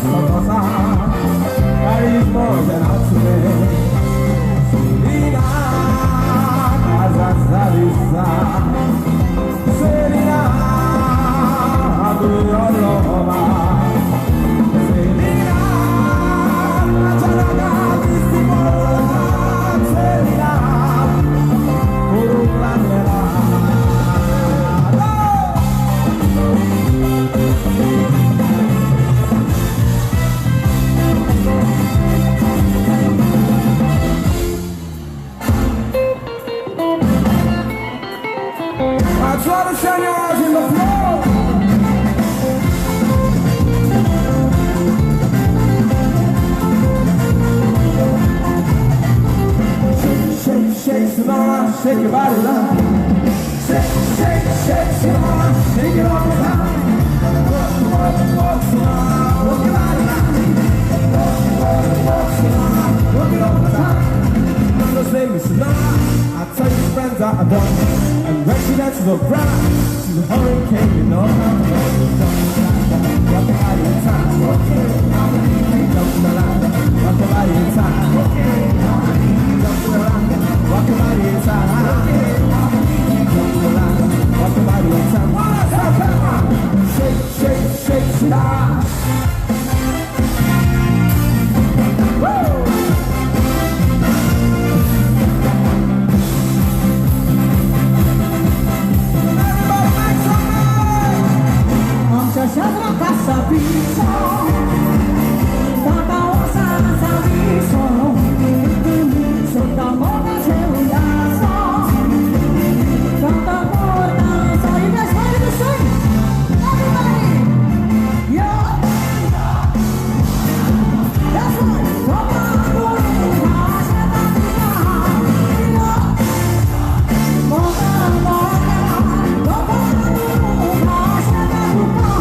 posso passar. Carisma gerazione Serena casa salisa Serena adoro Roma Serena giornata di stimolo Serena con la nera Try to shine your eyes in the floor. Shake, shake, shake, Sonora, shake your body now. Shake, shake, shake, Sonora, shake it all the time. Walk, walk, walk, Sonora, walk your body now. Walk, walk, walk, Sonora, walk it all the time. Just name is Sonora. I tell your friends I adore. And when she dances around, she's a hurricane, you know how to rock your body in time. Jump to the line, rock your body in time. Jump to the line, rock your body in time. Jump to the line, rock your body in time. Shake, shake, shake, stop. Siadra casa piso, tata osa sabiso, sotto moda c'è un lasso, tanta porta, so you guys ready to sing? Everybody, yo, that's right, roba burina, siadra pina, moda, moda, roba burina, siadra pina.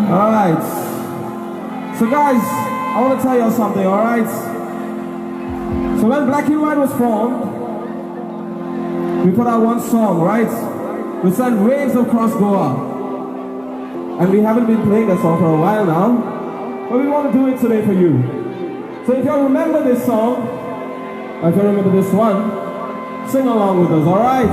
Alright. So guys, I want to tell you something, alright? So when Black and White was formed, we put out one song, right? We sent Waves across Goa. And we haven't been playing that song for a while now, but we want to do it today for you. So if you remember this song, or if you remember this one, sing along with us, alright?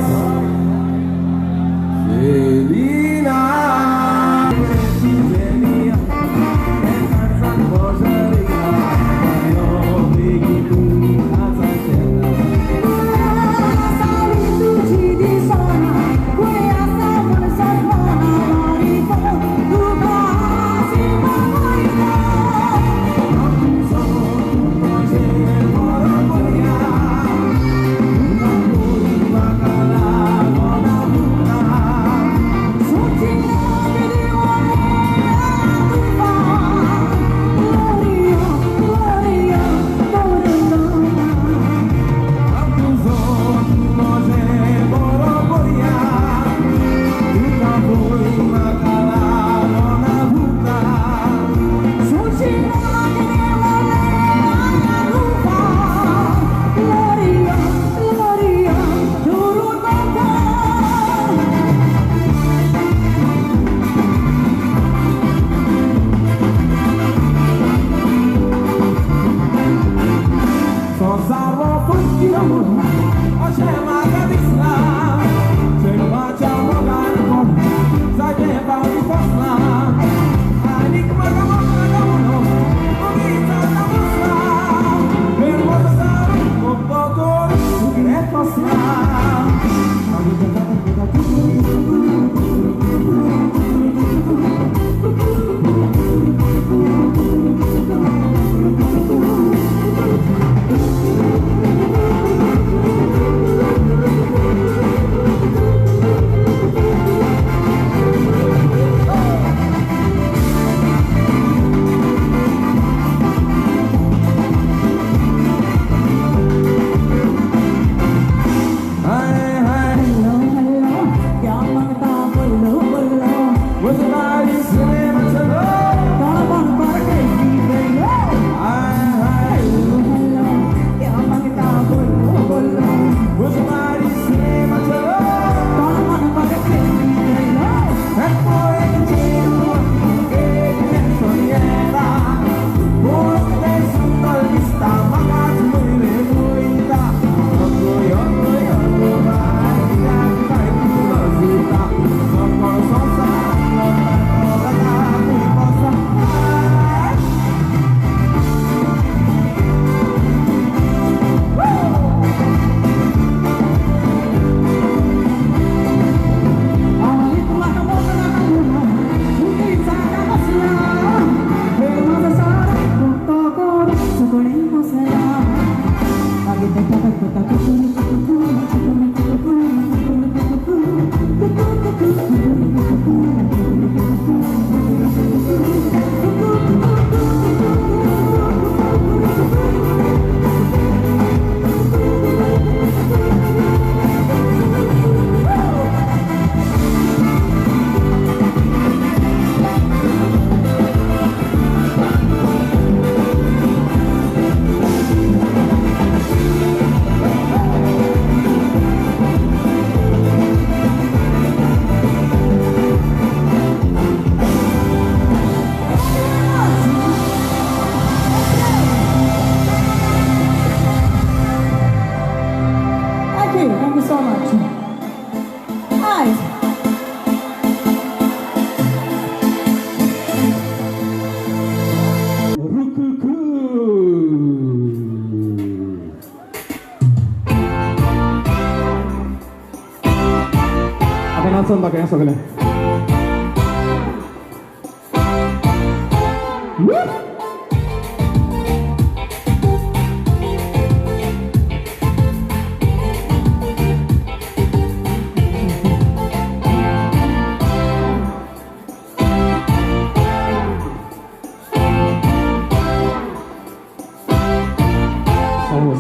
Pakai yang sebelah.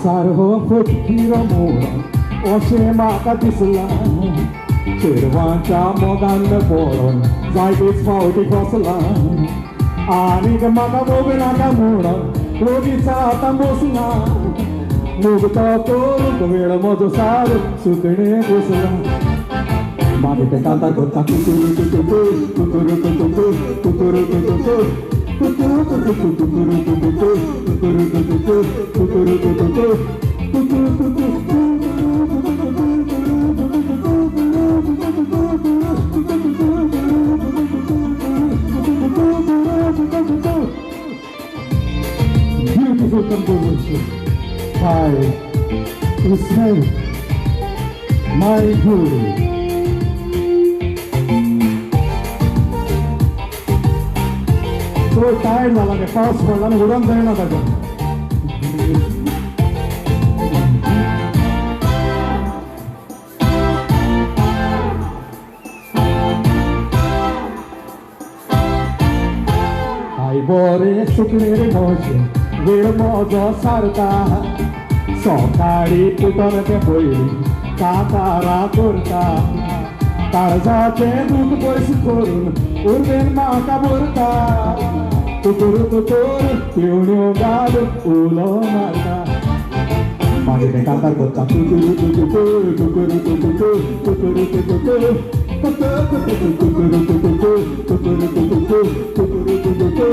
Sarho fukira mora, o shema kadisla. शेरवांच्या मोगान पडून जायतेच फावटी खोसला आनीक म्हाका मोबिलाका म्हणून रोगीचा आतां बसला मुगतो करून वेळ म्हजो सार सुकणे बसला मागे ते कांतार करता कुकुरू कुकुरू कुकुरू कुकुरू कुकुरू कुकुरू कुकुरू कुकुरू कुकुरू कुकुरू कुकुरू कुकुरू कुकुरू Beautiful composition by Ismail My Guru. So tired झाला मी पाऊस पडला आणि उडून जाईना त्याच्या आई बरे सुकणे रे मोशे वेळ मोजो सारता सकाळी उठोन ते पयली कांतारा करता काळजाचे दूध पयस करून उर्बेन म्हाका भरता कुकुरू कुकुरू पिवण्यो घाल उलो मारता मागीर ते कांतार करता कुकुरू कुकुरू कुकुरू कुकुरू कुकुरू कुकुरू कुकुरू कुकुरू कुकुरू कुकुरू कुकुरू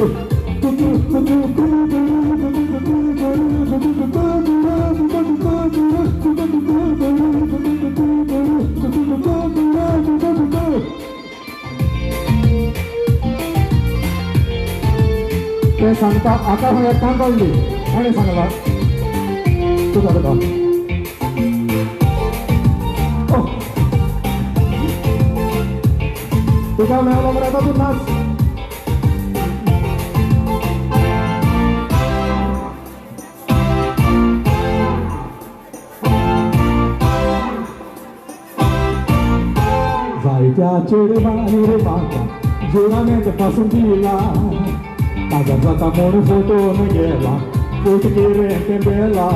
ते सांगता आता हांवें काम काडली आनी सांगला तुका तुका तुका मेळलो मरे आतां तूं नाच जायत्या चेडवांनी रे म्हाका जोरामेंत पासून दिला ताजा जाता म्हूण फोटोन गेला पोटकेरे ते बेला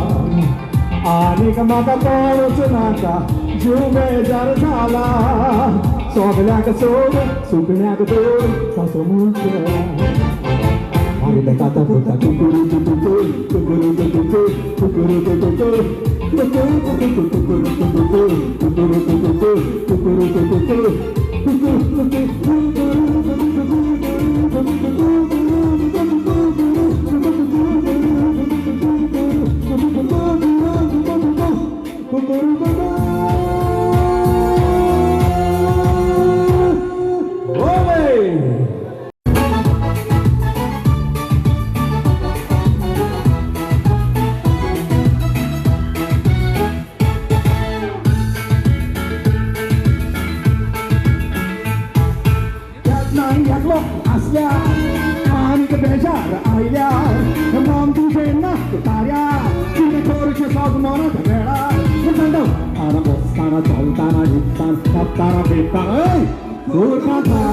आनीक म्हाका कळूच नाका जीव बेजार जाला सोगल्याक सोड सुकण्याक दोड कसो म्हूण केला मागीर ते कांता करता कुकुरू कुकुरू कुकुरू कुकुरू कुकुरू कुकुरू कुकुरू कुकुरू कुकुरू कुकुरू कुकुरू असल्या आनीक बेजार आयल्या नाम तुझें नाक ताऱ्या कितें करचें सगमोनात वेळार ताना बसताना चलताना न्हिदताना कापताना पेटताना तोर गाथा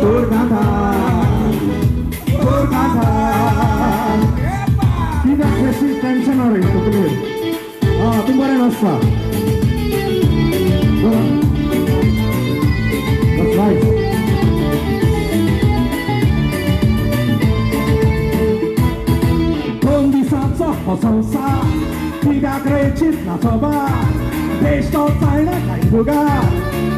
तोर गाथा तोर गाथा कित्याक बेश्टी टेन्शन रे तुका तूं बरें नासता That's right. Poząsa, kidak rejczyt na toba Wiesz to tajna kajduga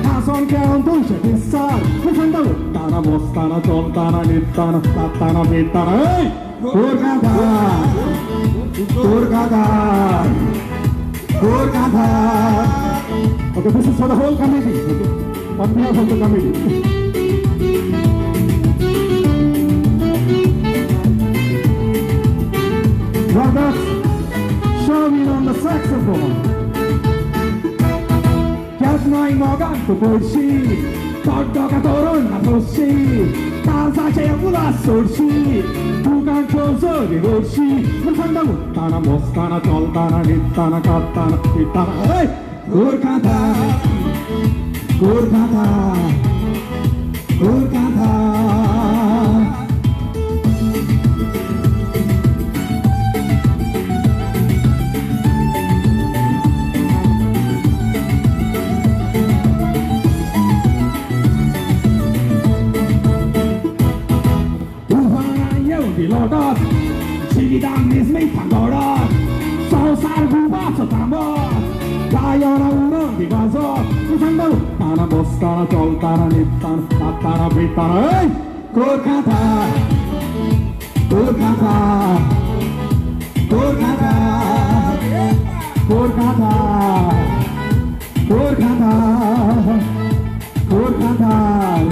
Hason kętu się pisar Wyfędał Tana bostana, toltana, nittana Tattana, bittana Ej! Kurgada Kurgada Kurgada Okay, this is for the whole committee On behalf of the committee Brothers, show me on the saxophone. Get my nogan to pushi, Toddoga toron na pushi, Tanza chevula surshi, Tugan chozo di roshi, Mutanda muttana, mostana, toltana, nittana, kattana, ittana, hey! Kurkata, Kurkata, Kurkata. gordat Sigidan néz még tangorat Szószár gúbáca támbat Kájana uram igazat Utána tána bosztána Csoltána nittána Tattána bittána Hey! Korkátár Korkátár Korkátár Korkátár Korkátár Korkátár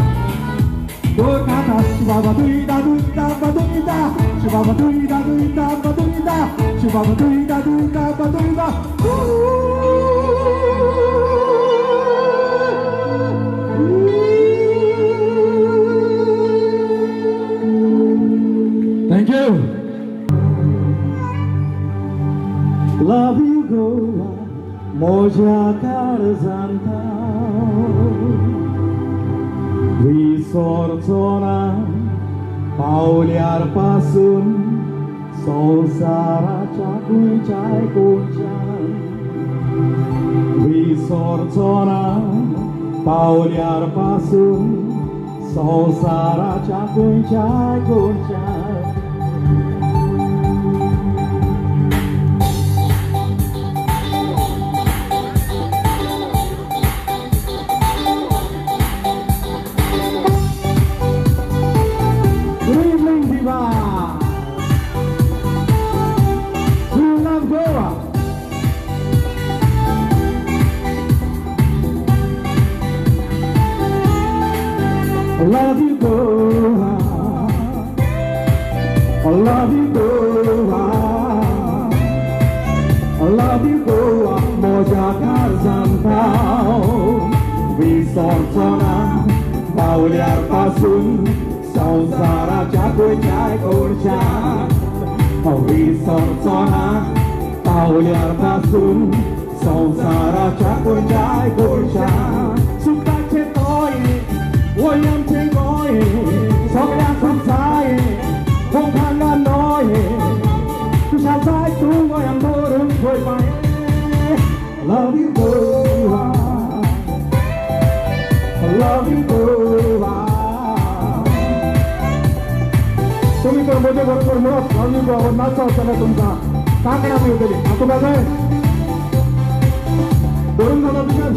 Korkátár Sibaba duida duida baduida Sibaba duida duida baduida Sibaba duida duida baduida Thank you. Love you Goa, moja karzanta. Visorțona, pauliarpasun, संसाराच्या कुंचाय कुंचान. विसर्जना पावल्यापासून संसाराच्या कुंचाय कुंचाय. Good evening, Diva. We love Goa. I love you, Goa. I love you, Goa. I love you, Goa. Moja karzantau. Visorțona पावल्यापासून संसाराच्या कुंचाय कुंचाय. विसर्जना पावल्यापासून संसाराच्या कुंचाय कुंचाय. सुखाचे तोये वयांचे गोये सगळ्याच जाये कोणाला नये तुझ्या जाय तू वयां धरून गोय पाय. Love you Goa. Love you Goa. तुम्ही तर मोठे बरोबर मिळत Love you Goa नाचा होता ना तुमचा काकडा मी होते आता काय आहे धरून झाला तुझ्या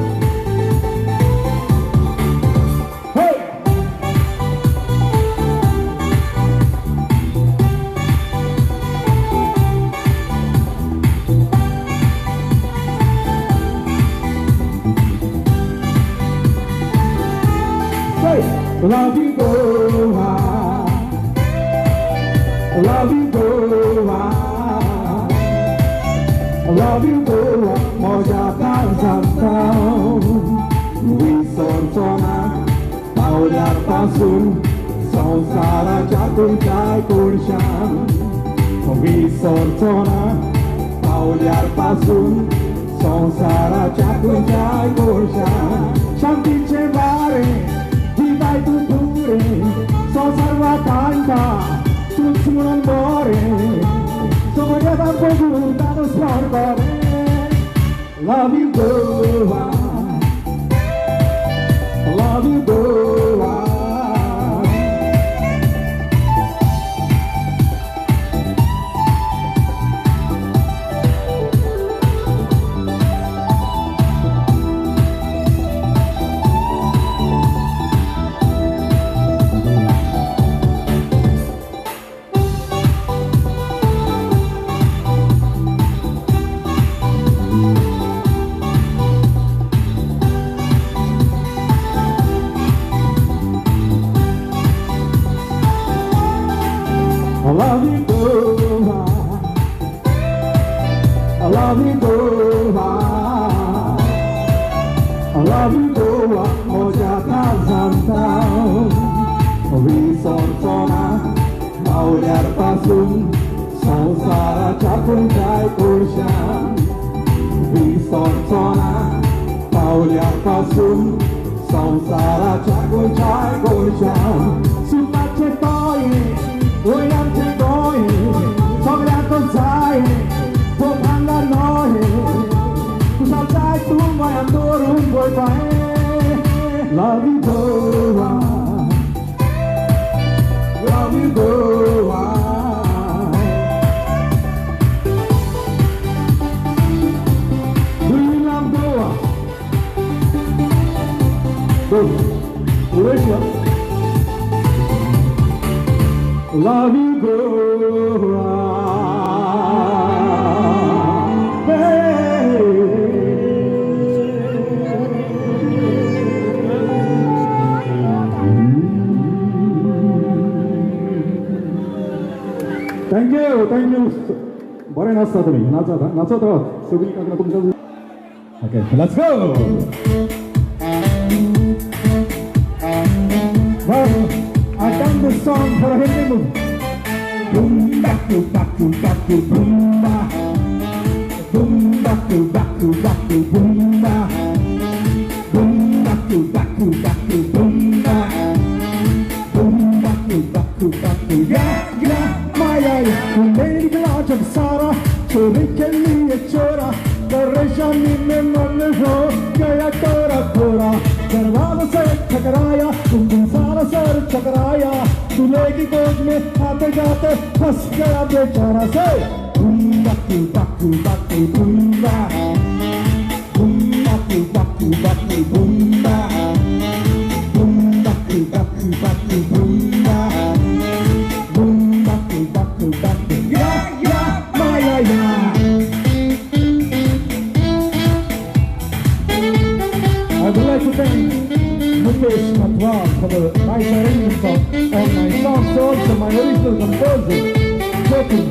Love you Goa. Love you Goa. Love you Goa. Moja karzantau. Visorțona पावल्यापासून संसाराच्या कुंचाय कुंचाय. विसर्जना पावल्यापासून संसाराच्या कुंचाय कुंचाय. शांतीचे वारे Dai tu pure, so sarva canta, tu suonan bore, so vogliamo potuta lo sforcare. Love you Goa, love you Goa. I love you Goa. I love you Goa. I love you Goa. Moja karzantau. Visorțona पावल्यापासून संसाराच्या कुंचाय कुंचाय. विसर्जना पावल्यापासून संसाराच्या कुंचाय कुंचाय. सुखाचे तोये वयांचे गोये सगळ्याच जाये कोणाला नये तुझा जाय तू वयां धरून गोय पाय. Love you Goa. Love you Goa. love you go Thank you. Bore nasta tumi. Nacho to. Subhi kakna tum sab. Okay, let's go. Well, I done this song for a Hindi movie. Boom, baku, baku, baku, boom, ba. Boom, baku, baku, baku, boom, ba. Boom, baku, baku, baku, boom, ba. Boom, baku, baku, baku, yeah, yeah. मेरी गिलास सारा चोरी के लिए चोरा परेशानी में मन हो गया तोरा थोड़ा दरवाजा से टकराया तुम सारा सर टकराया दूल्हे की गोद में आते जाते फंस गया बेचारा से बाकू बाकू बाकू बुम्बा बाकू बाकू बाकू बुम्बा बाकू बाकू Baku बुम्बा I would like to thank Mukesh Matwal for the nice arrangement of all my songs, also my original composer, Jokin,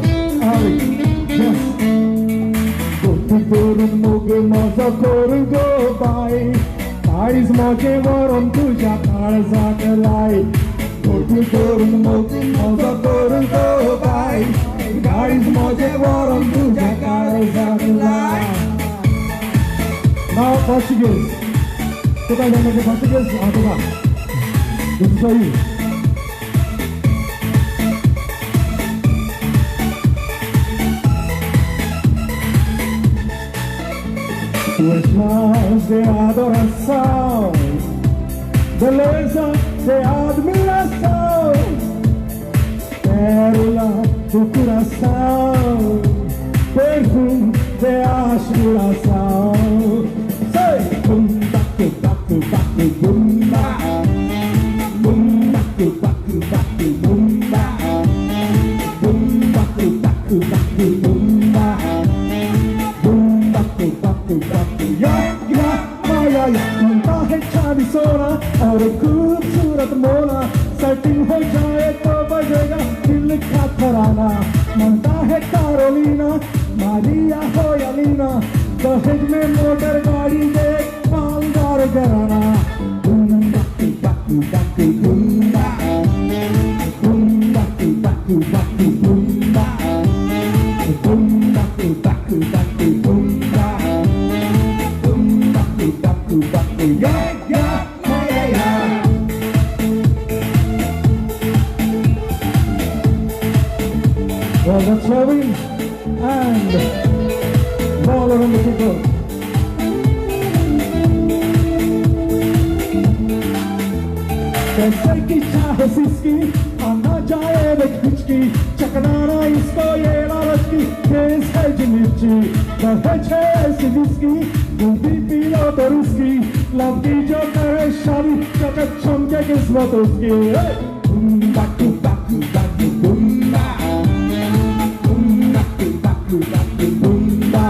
Ari, Jess. Korum moge maza korum go by, Paris moge varam tuja karza kalai. Korum moge maza korum go by, Paris moge varam tuja karza kalai. Now Portuguese. Today I'm going to Portuguese. This is for you. Tuas mãos de adoração, beleza de admiração, pérola do coração, perfume de aspiração. Sei! Bum, baku, baku, baku, bumba. Bum, baku, baku, baku, bumba. Bum, baku, baku, baku, bumba. Bum, baku, baku, baku, ya, ya, ya, ya. मनता है चांदी सोना और खूबसूरत Mona setting हो जाए तो बजेगा दिल का तराना मनता है कैरोलिना मारिया हो या लीना दहेज में मोटर गाड़ी दे मालदार घराना बूम बाकू बाकू बाकू बूम्बा बूम बाकू बाकू बाकू बूम्बा बूम बाकू बाकू बाकू बूम्बा बूम बाकू बाकू बाकू या या या या. Well, that's Robin and Baller on the people. कैसे की चाहे सिसकी आना जाए बचकी चकनाना इसको ये लालच की केस है जिमिर्ची दहेज है ऐसी जिसकी दूधी पी लो तो उसकी लव की जो करे शादी चकच चमके किस्मत उसकी बाकू बाकू बाकू बुम्बा बाकू बाकू बाकू बुम्बा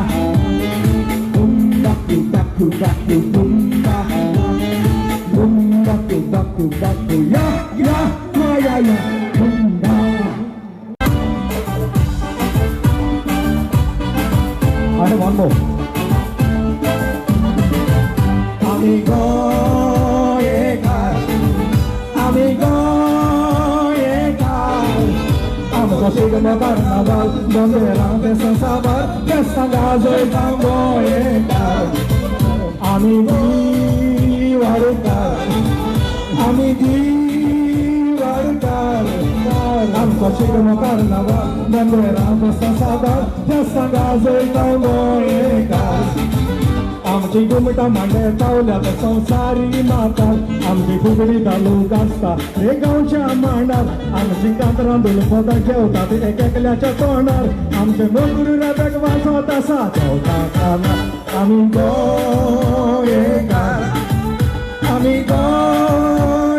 बाकू बाकू Baku बुम्बा baku baku baku ya ya ya ya bumba. I have one more. Amigo llegar, amigo llegar. Vamos consigo no carnaval, donde la fiesta saber que esta casa es tan llegar. Amigo I'm consigo no carnaval, lembrando essa saudade dessa casa e tão bonita. I'm chico muita maneta, olha atenção, sari e matar. I'm de cubrida, lugasta, legal chamar. I'm de cantando, no foda que eu tati, é que ele acha tornar. I'm de mocuri, rebega, vai soltar essa tchauta, cana. Amigo, llegar. Amigo,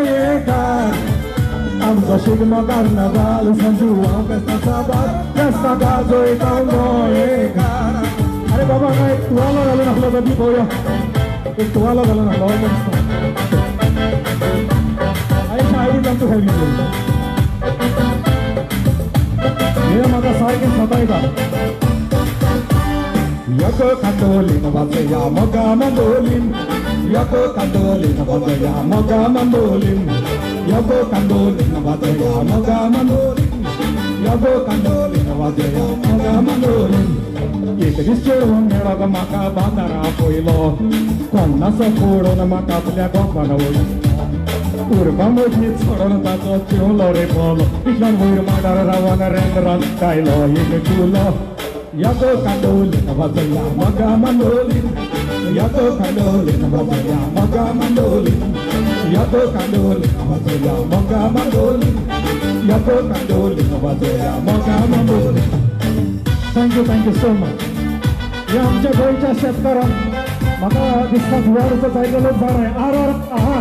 llegar. Amca Sigma Carnaval, San Juan, festa sábado, festa gazo e tango e cara. अरे बाबा ना एक तुवाला घालून आपला कधी पोया एक तुवाला घालून आपला मस्त आई शायरी जमतो खाली हे माझा सारखे सताय का Yako kandolin vazaya moga mandolin Yako kandolin vazaya moga mandolin Yako kandolin vazaya moga mandolin Yako kandolin vazaya moga mandolin एक दिसचेळून मेळाग म्हाका बाजारा पयलो कोन्नाचो फोडून म्हाका आपल्या गोपान वयलो उर्बा मदीं चडोन ताचो चिवलो रे पोलो इतल्यान वयर मांडार रावन रेंद्रान कायलो एक चुलो Yako kandolin vazaya moga mandolin Yako kandolin vazaya moga mandolin Yako kandolin vazaya moga mandolin Yako kandolin vazaya moga mandolin Thank you so much. हे आमच्या गोंयच्या शेतकारांक म्हाका दिसता व्हडसो जायतो लोक जाणाय आर आहा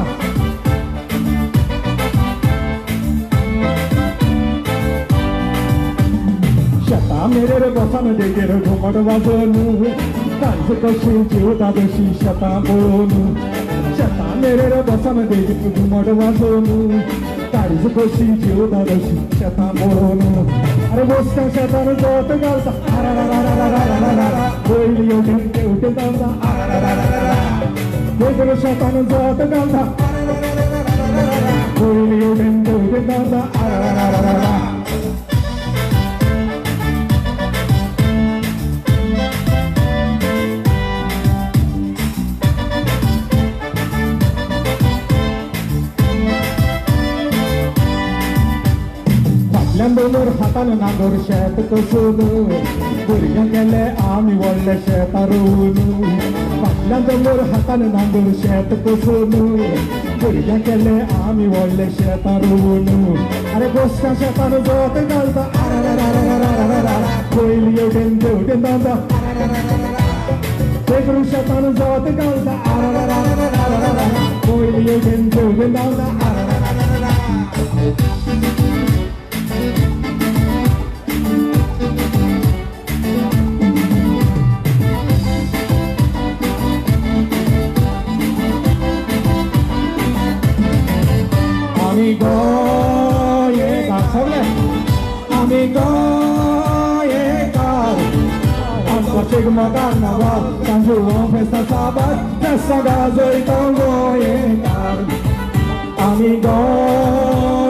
शेता मेरेर बसान देगेर घुमट वाजोन तांच कशी जीवता तशी शेता पळोवन शेता मेरेर बसान देगेर घुमट वाजोन तांच कशी जीवता तशी शेता पळोवन अरे बोसका शेतान जोत घालता पयली उठे जाता वेगळ शेतान जोत घालता पयली उठे जाता दोनोर हातान नांगर शेत कसून भुरग्यांक गेले आमी व्हडले शेत रोवन फाटल्यान दोनोर हातान नांगर शेत कसून भुरग्यांक गेले आमी व्हडले शेत रोवन अरे बसका शेतान जोत घालता पयली उठेन जाता वेगळू शेतान जोत घालता पयली उठेन जाता Amigo, llega, ¿sabes? Amigo, llega. Amca Sigma Carnaval, San Juan, festa sábado, festa gazo e tango llega. Amigo,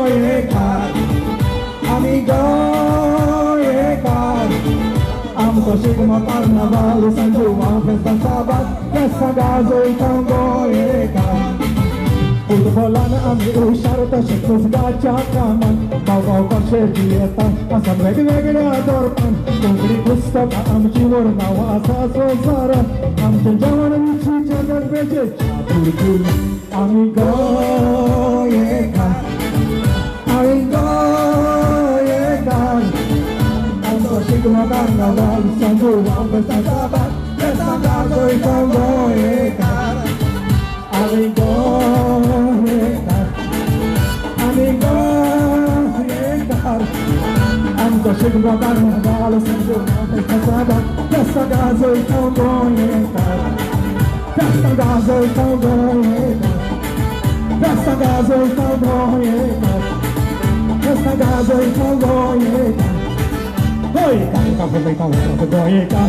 llega. Amigo, llega. Amca Sigma Carnaval, San Juan, festa sábado, festa gazo e tango llega. फुटबॉलान आमी हुशार तशें कुसगाच्या कामान गांव कशें दियेता आसा वेगवेगळ्या दरपान कोंकणी पुस्तकां आमची वर नांवां आसा संवसारान आमचें जेवण रुचीच्या गरबेचेर चातुर्कूल आमी गोंयकार आमी गोंयकार आमचो Shigmo कार्नावाल San Juan festa sábado festa gazo e tango गोंयकार आमी Amca Sigma Carnaval, San Juan, festa sábado, festa gazo e tango llega. Festa gazo e tango llega. Festa gazo e tango llega. Festa gazo e tango llega. Oi, canta aproveitar o tango llega.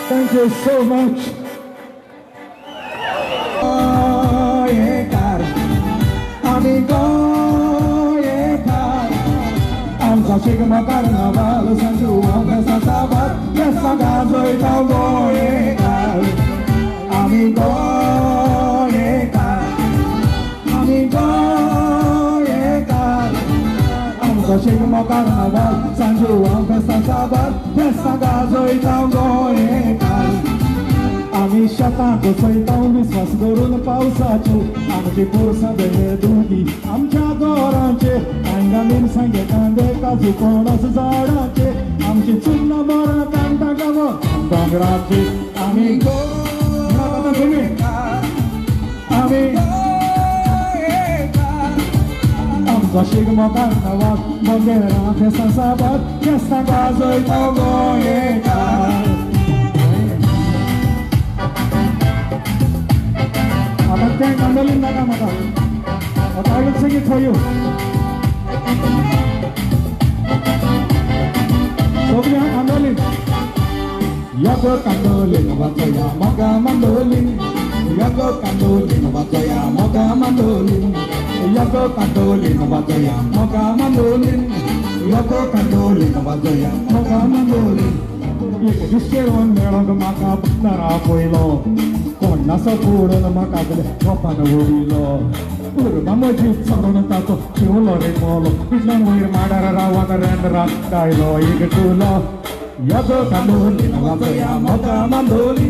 Thank you so much. Amigo, llega. Amca Sigma Carnaval, San Juan, festa sábado, festa gazo e tango llega. Amigo, llega. Amigo, llega. Amca Sigma Carnaval, San Juan, festa sábado, festa gazo e tango llega. आमी शेतांक चयतां विस्वास करून पावसाचे आमची पोरसां बेदुकी आमच्या गोरांचेर कांयगा मिरसांगे कांदे काजू पणस झाडांचेर आमची चुन्ना मोरां कांटा गांवां दोंगराचेर आमी गोंयकार Só chega uma carnaval, bandeira, festa sábado, festa casa e tal goiega. I'm going mandolin na mata. I will sing it for you. Sofia mandolin. Yago mandolin, watoya moga mandolin. Yago mandolin, watoya moga mandolin. Yago mandolin, watoya moga mandolin. Yago mandolin, watoya moga mandolin. Yekishkeron merong maka nara koilo. Nasa puro na makagale, wapa na urilo. Uru mamoji sarona tato, chulo remolo. Biglang wir madara wana rendra, kailo igatulo. Yago kandoli na matoya moga mandoli.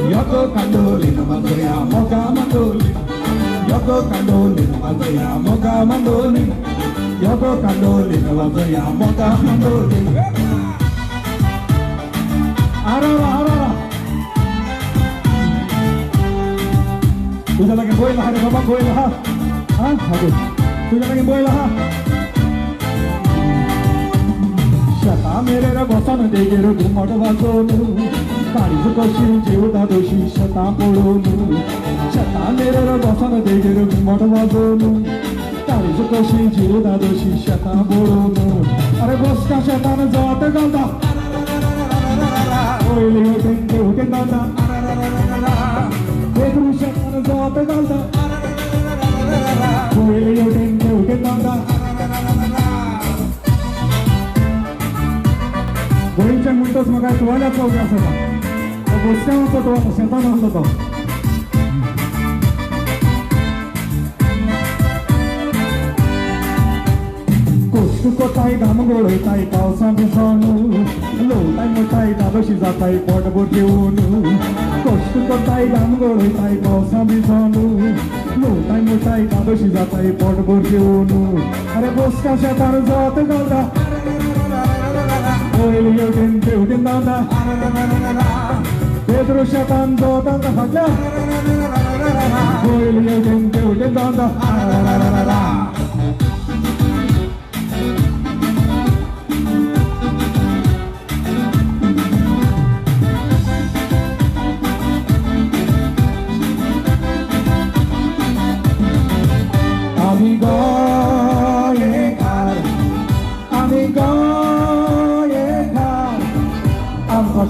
Yago kandoli na matoya moga mandoli. Yago kandoli na matoya moga mandoli. Yago kandoli na matoya moga mandoli. Arara. Tuja lagi boy lah, ada bapak boy lah, Oke. Tuja lagi boy lah. Shata mere ra bosan degeru gumad bazonu, kari sukoshi jiuda doshi shata polonu. Shata mere ra bosan degeru gumad bazonu, kari sukoshi jiuda doshi shata polonu. Are boska shata na zata galda, oi liyo tenge galda. Pedro shata zota galda, koeliyo tenge galda. Goincha muitos magai toalha para o graça. O você é um todo, sentado no todo. Costo cotai gamgolo tai calça bisonu, lotai motai dado shizatai porta bordiunu. Costo cotai gamgolo tai calça bisonu, lotai motai dado shizatai porta bordiunu. Are busca chetar zota galda. Koeliyo tenge galda. Pedro shatan zota galda. Koeliyo tenge galda.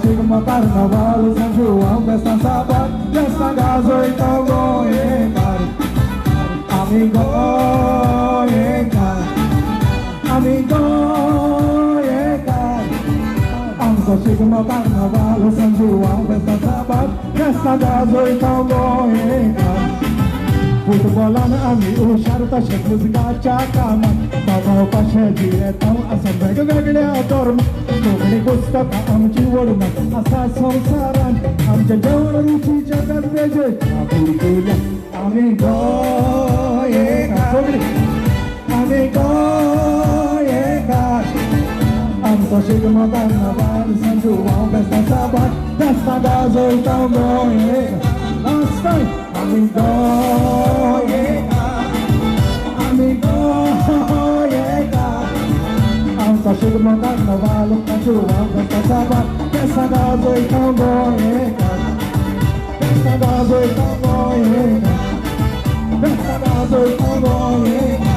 Sigma Carnaval, São João, festa sábado, festa gaso e tal goicar. Amigo goicar, amigo goicar. Só Sigma Carnaval, São João, festa sábado, festa gaso e tal goicar. Futbolano ami usharta shakl gacha kama baba pasha diretam asam vegvegle adorm togni gustata amchi vodna asa samsaran amcha jawna ruchi jagat veje abulula amigo eka amigo eka amsa Sigma Carnaval São João festa sábado festa gaso e tal goiega. Last time amigo Sigma Carnaval, São João, festa sábado, festa gaso e tal goiega. Festa gaso e tal goiega. Festa gaso e tal goiega.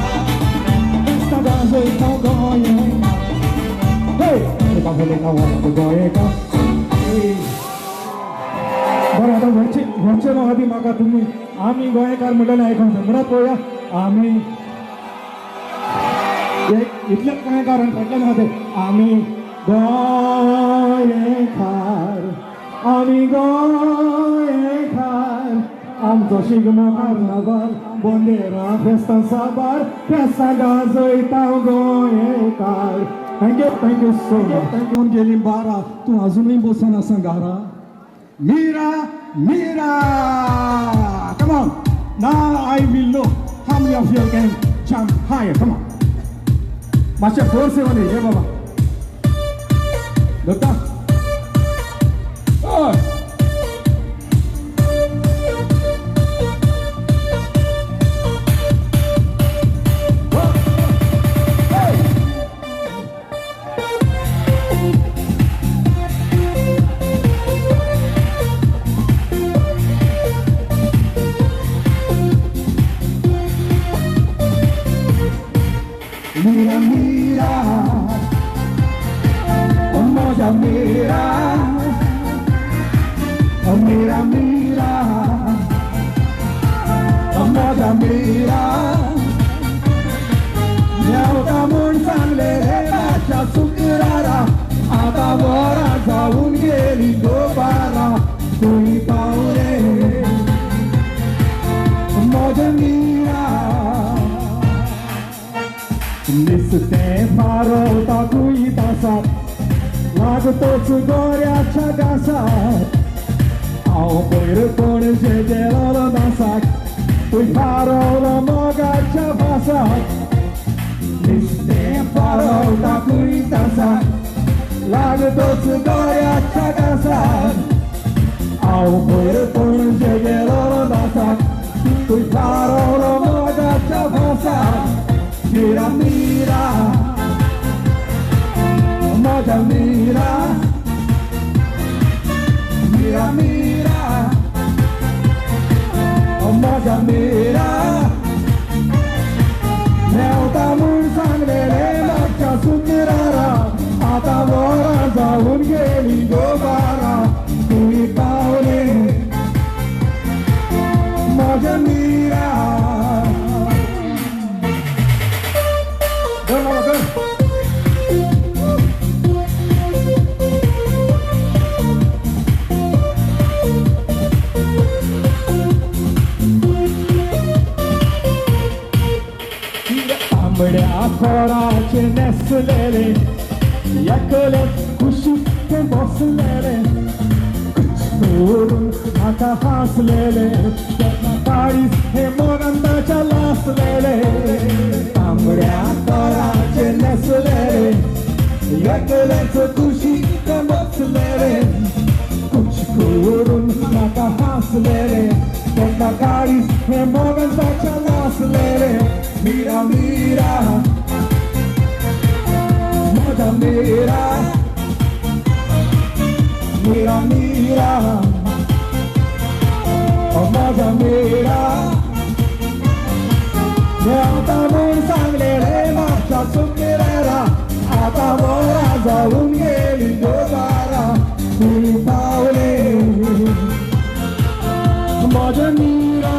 Festa gaso e tal goiega. Hey! Kita boleh kawan ke goiega. Bora आता वरचे महादी मागा तुम्ही आम्ही गोयकार म्हटलं ऐकून म्हणत होया आम्ही इथलं काय कारण म्हटलं नव्हते आम्ही गोयकार आमचो Sigma Carnaval bandeira festa sábado festa gaso e tal goicar. Thank you so much. Thank you Gelimbara tu अजूनही बोलताना संगारा Mira, come on. Now I will know how many of you can jump higher. Come on. Masya force one है बाबा. Dokta. Oh. Mira, mira, oh moja mira, oh mira, mira, oh moja mira. Miau tamun sangle bacha sukrara, ata bora zaun geli dobara, tui paure, oh moja mira. Niste farol ta cui tasat, lago toți goreața gasat. Au poiră pone jegelala dansak, ui farol moga cha pasat. Niste farol ta cui tasat, lago toți goreața gasat. Au poiră pone jegelala dansak, ui farol moga cha pasat. Mira, mira, moja mira, mira, mira, moja mira. Meu tamun sangrele marcha sukrara, ata bora zaun geli dobara, tui paule, moja mira. तांबड्या खोराचे नेसलेले एकले कुशीत बसलेले कुचकरून आता हसलेले त्यांना काळीच हे मोगंदाच्या लासलेले तांबड्या खोराचे नेसलेले एकलेच कुशीत बसलेले कुचकरून आता हसलेले त्यांना काळीच हे मोगंदाच्या लासलेले Mira, mira, moja mira, mira, mira, oh moja mira. Meu tamun sanglele marcha sukrara, ata bora zaun geli dobara, tui paule, moja mira.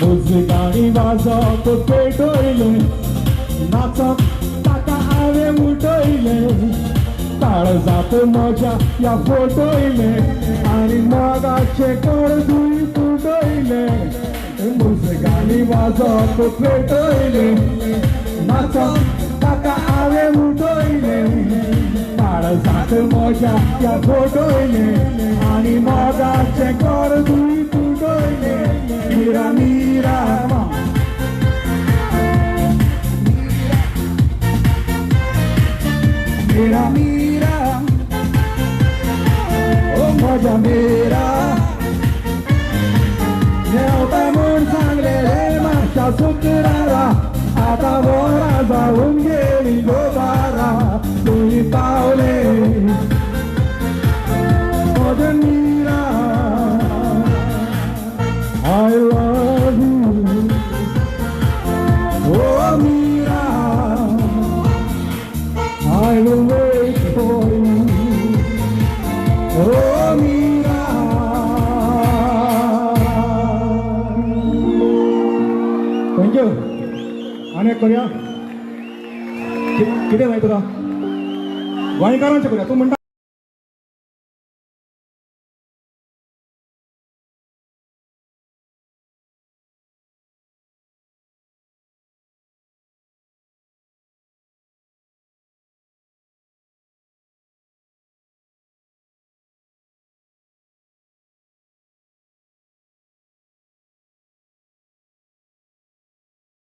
Muzikani vazat petoile, națat taka ave utoile, काळजात माझ्या या फोटोile, आणि मगाचे कडदुई फुटोile. मुजगानी वाजत पेटोile, नाचत taka ave utoile, काळजात माझ्या या फोटोile, आणि मगाचे कडदुई फुटोile. Mira, mira, mira, mira, oh moja mira. Meu tamun sangrele marcha sukrara, ata bora zaun geli dobara, tui paule, moja mira. I love you, oh mira, I will wait for you, oh mira. Thank you. अनेक करूया किती माहिती तुला वाणीकारांचे करूया तू म्हणता